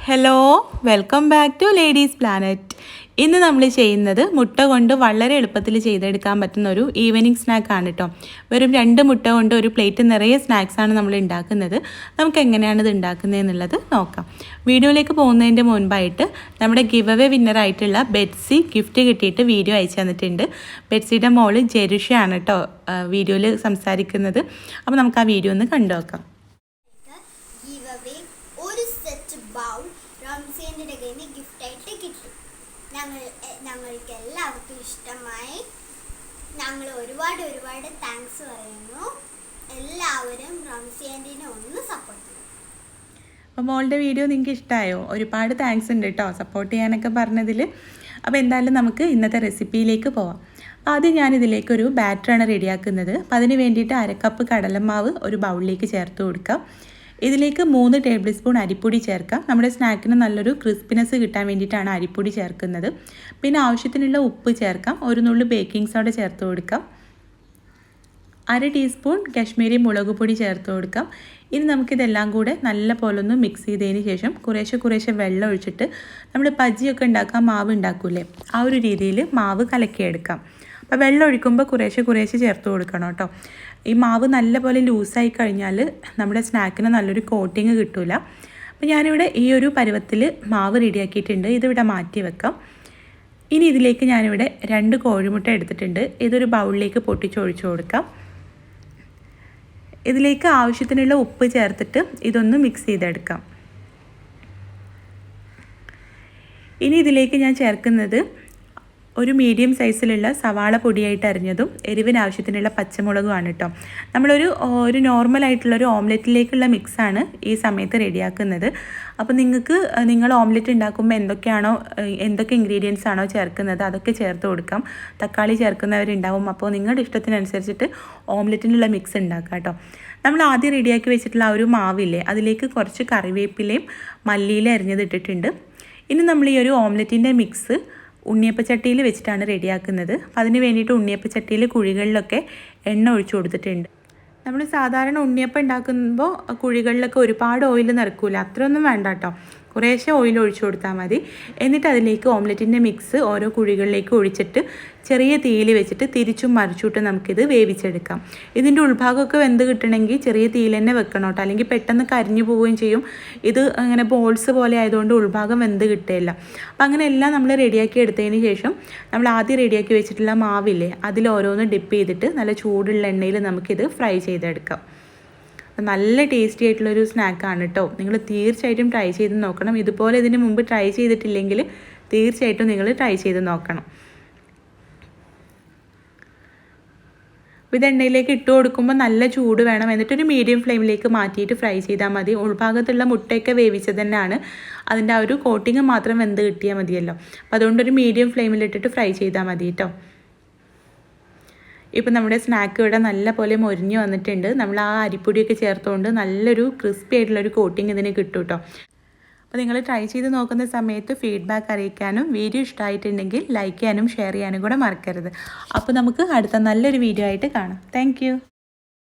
Hello, welcome back to ladies planet. ഇന്ന് നമ്മൾ ചെയ്യുന്നത് മുട്ട കൊണ്ട് വളരെ എളുപ്പത്തിൽ ചെയ്തെടുക്കാൻ പറ്റുന്ന ഒരു ഈവനിങ് സ്നാക്കാണ് കേട്ടോ. വെറും 2 മുട്ട കൊണ്ട് ഒരു പ്ലേറ്റ് നിറയെ സ്നാക്സാണ് നമ്മൾ ഉണ്ടാക്കുന്നത്. നമുക്ക് എങ്ങനെയാണ് ഇത് ഉണ്ടാക്കുന്നതെന്നുള്ളത് നോക്കാം. വീഡിയോയിലേക്ക് പോകുന്നതിൻ്റെ മുൻപായിട്ട് നമ്മുടെ ഗിവ് അവേ വിന്നറായിട്ടുള്ള ബെറ്റ്സി ഗിഫ്റ്റ് കിട്ടിയിട്ട് വീഡിയോ അയച്ചു തന്നിട്ടുണ്ട്. ബെറ്റ്സിയുടെ മോള് ജെരുഷയാണ് കേട്ടോ വീഡിയോയിൽ സംസാരിക്കുന്നത്. അപ്പോൾ നമുക്ക് ആ വീഡിയോ ഒന്ന് കണ്ടു നോക്കാം. റംസാൻ്റെ കയ്യിൽ ഗിഫ്റ്റായിട്ട് കിട്ടി. ഞങ്ങൾക്ക് എല്ലാവർക്കും ഇഷ്ടമായി. ഞങ്ങൾ ഒരുപാട് താങ്ക്സ് പറയുന്നു. എല്ലാവരും റംസാൻ്റെ ഒന്ന് സപ്പോർട്ട് ചെയ്യും. അപ്പോൾ മോളുടെ വീഡിയോ നിങ്ങൾക്ക് ഇഷ്ടമായോ? ഒരുപാട് താങ്ക്സ് ഉണ്ട് കേട്ടോ സപ്പോർട്ട് ചെയ്യാനൊക്കെ പറഞ്ഞതിൽ. അപ്പോൾ എന്തായാലും നമുക്ക് ഇന്നത്തെ റെസിപ്പിയിലേക്ക് പോവാം. ആദ്യം ഞാനിതിലേക്കൊരു ബാറ്ററാണ് റെഡിയാക്കുന്നത്. അപ്പോൾ അതിന് വേണ്ടിയിട്ട് 1/2 കപ്പ് കടലമാവ് ഒരു ബൗളിലേക്ക് ചേർത്ത് കൊടുക്കാം. ഇതിലേക്ക് 3 ടേബിൾ സ്പൂൺ അരിപ്പൊടി ചേർക്കാം. നമ്മുടെ സ്നാക്കിന് നല്ലൊരു ക്രിസ്പിനെസ് കിട്ടാൻ വേണ്ടിയിട്ടാണ് അരിപ്പൊടി ചേർക്കുന്നത്. പിന്നെ ആവശ്യത്തിനുള്ള ഉപ്പ് ചേർക്കാം. ഒരു നുള്ളു ബേക്കിംഗ് സോഡ ചേർത്ത് കൊടുക്കാം. 1/2 ടീസ്പൂൺ കാശ്മീരി മുളക് പൊടി ചേർത്ത് കൊടുക്കാം. ഇനി നമുക്കിതെല്ലാം കൂടെ നല്ല പോലെ ഒന്ന് മിക്സ് ചെയ്തതിന് ശേഷം കുറേശ്ശെ വെള്ളം ഒഴിച്ചിട്ട് നമ്മൾ ബജിയൊക്കെ ഉണ്ടാക്കാൻ മാവ് ഉണ്ടാക്കൂലേ, ആ ഒരു രീതിയിൽ മാവ് കലക്കിയെടുക്കാം. അപ്പോൾ വെള്ളം ഒഴിക്കുമ്പോൾ കുറേശ്ശെ ചേർത്ത് കൊടുക്കണം കേട്ടോ. ഈ മാവ് നല്ലപോലെ ലൂസായി കഴിഞ്ഞാൽ നമ്മുടെ സ്നാക്കിന് നല്ലൊരു കോട്ടിങ് കിട്ടില്ല. അപ്പോൾ ഞാനിവിടെ ഈ ഒരു പരുവത്തിൽ മാവ് റെഡിയാക്കിയിട്ടുണ്ട്. ഇതിവിടെ മാറ്റി വെക്കാം. ഇനി ഇതിലേക്ക് ഞാനിവിടെ 2 കോഴിമുട്ട എടുത്തിട്ടുണ്ട്. ഇതൊരു ബൗളിലേക്ക് പൊട്ടിച്ചൊഴിച്ചു കൊടുക്കാം. ഇതിലേക്ക് ആവശ്യത്തിനുള്ള ഉപ്പ് ചേർത്തിട്ട് ഇതൊന്ന് മിക്സ് ചെയ്തെടുക്കാം. ഇനി ഇതിലേക്ക് ഞാൻ ചേർക്കുന്നത് ഒരു മീഡിയം സൈസിലുള്ള സവാള പൊടിയായിട്ട് അരിഞ്ഞതും എരിവിന് ആവശ്യത്തിനുള്ള പച്ചമുളകുമാണ് കേട്ടോ. നമ്മളൊരു നോർമലായിട്ടുള്ളൊരു ഓംലെറ്റിലേക്കുള്ള മിക്സാണ് ഈ സമയത്ത് റെഡിയാക്കുന്നത്. അപ്പോൾ നിങ്ങൾ ഓംലെറ്റ് ഉണ്ടാക്കുമ്പോൾ എന്തൊക്കെ ഇൻഗ്രീഡിയൻസ് ആണോ ചേർക്കുന്നത് അതൊക്കെ ചേർത്ത് കൊടുക്കാം. തക്കാളി ചേർക്കുന്നവരുണ്ടാവും. അപ്പോൾ നിങ്ങളുടെ ഇഷ്ടത്തിനനുസരിച്ചിട്ട് ഓംലെറ്റിനുള്ള മിക്സ് ഉണ്ടാക്കാം കേട്ടോ. നമ്മൾ ആദ്യം റെഡിയാക്കി വെച്ചിട്ടുള്ള ആ ഒരു മാവില്ലേ, അതിലേക്ക് കുറച്ച് കറിവേപ്പിലയും മല്ലിയില അരിഞ്ഞത് ഇട്ടിട്ടുണ്ട്. ഇനി നമ്മൾ ഈ ഒരു ഓംലെറ്റിൻ്റെ മിക്സ് ഉണ്ണിയപ്പച്ചട്ടിയിൽ വെച്ചിട്ടാണ് റെഡിയാക്കുന്നത്. അതിന് വേണ്ടിയിട്ട് ഉണ്ണിയപ്പച്ചട്ടിയിൽ കുഴികളിലൊക്കെ എണ്ണ ഒഴിച്ചു കൊടുത്തിട്ടുണ്ട്. നമ്മൾ സാധാരണ ഉണ്ണിയപ്പം ഉണ്ടാക്കുമ്പോൾ കുഴികളിലൊക്കെ ഒരുപാട് ഓയിൽ നിറക്കില്ല, അത്രയൊന്നും വേണ്ട കേട്ടോ. കുറേശ്ശെ ഓയിൽ ഒഴിച്ചു കൊടുത്താൽ മതി. എന്നിട്ട് അതിലേക്ക് ഓംലെറ്റിൻ്റെ മിക്സ് ഓരോ കുഴികളിലേക്ക് ഒഴിച്ചിട്ട് ചെറിയ തീയിൽ വെച്ചിട്ട് തിരിച്ചും മറിച്ചിട്ട് നമുക്കിത് വേവിച്ചെടുക്കാം. ഇതിൻ്റെ ഉൾഭാഗമൊക്കെ വെന്ത് കിട്ടണമെങ്കിൽ ചെറിയ തീയിൽ തന്നെ വെക്കണം കേട്ടോ, അല്ലെങ്കിൽ പെട്ടെന്ന് കരിഞ്ഞു പോവുകയും ചെയ്യും. ഇത് അങ്ങനെ ബോൾസ് പോലെ ആയതുകൊണ്ട് ഉൾഭാഗം വെന്ത് കിട്ടുകയില്ല. അപ്പം അങ്ങനെ എല്ലാം നമ്മൾ റെഡിയാക്കി എടുത്തതിന് ശേഷം നമ്മൾ ആദ്യം റെഡിയാക്കി വെച്ചിട്ടുള്ള മാവില്ലേ, അതിൽ ഓരോന്ന് ഡിപ്പ് ചെയ്തിട്ട് നല്ല ചൂടുള്ള എണ്ണയിൽ നമുക്കിത് ഫ്രൈ ചെയ്തെടുക്കാം. നല്ല ടേസ്റ്റി ആയിട്ടുള്ളൊരു സ്നാക്കാണ് കേട്ടോ. നിങ്ങൾ തീർച്ചയായിട്ടും ട്രൈ ചെയ്ത് നോക്കണം. ഇതുപോലെ ഇതിന് മുമ്പ് ട്രൈ ചെയ്തിട്ടില്ലെങ്കിൽ തീർച്ചയായിട്ടും നിങ്ങൾ ട്രൈ ചെയ്ത് നോക്കണം. ഇത് എണ്ണയിലേക്ക് ഇട്ട് കൊടുക്കുമ്പോൾ നല്ല ചൂട് വേണം. എന്നിട്ടൊരു മീഡിയം ഫ്ലെയിമിലേക്ക് മാറ്റിയിട്ട് ഫ്രൈ ചെയ്താൽ മതി. ഉൾഭാഗത്തുള്ള മുട്ടയൊക്കെ വേവിച്ചത് തന്നെയാണ്. അതിൻ്റെ ആ ഒരു കോട്ടിങ് മാത്രം വെന്ത് കിട്ടിയാൽ മതിയല്ലോ. അപ്പോൾ അതുകൊണ്ടൊരു മീഡിയം ഫ്ലെയിമിലിട്ടിട്ട് ഫ്രൈ ചെയ്താൽ മതി കേട്ടോ. ഇപ്പം നമ്മുടെ സ്നാക്ക് ഇവിടെ നല്ല പോലെ മൊരിഞ്ഞ് വന്നിട്ടുണ്ട്. നമ്മൾ ആ അരിപ്പൊടിയൊക്കെ ചേർത്തുകൊണ്ട് നല്ലൊരു ക്രിസ്പി ആയിട്ടുള്ളൊരു കോട്ടിങ് ഇതിന് കിട്ടും കേട്ടോ. അപ്പോൾ നിങ്ങൾ ട്രൈ ചെയ്ത് നോക്കുന്ന സമയത്ത് ഫീഡ്ബാക്ക് അറിയിക്കാനും വീഡിയോ ഇഷ്ടമായിട്ടുണ്ടെങ്കിൽ ലൈക്ക് ചെയ്യാനും ഷെയർ ചെയ്യാനും കൂടെ മറക്കരുത്. അപ്പോൾ നമുക്ക് അടുത്ത നല്ലൊരു വീഡിയോ ആയിട്ട് കാണാം. താങ്ക്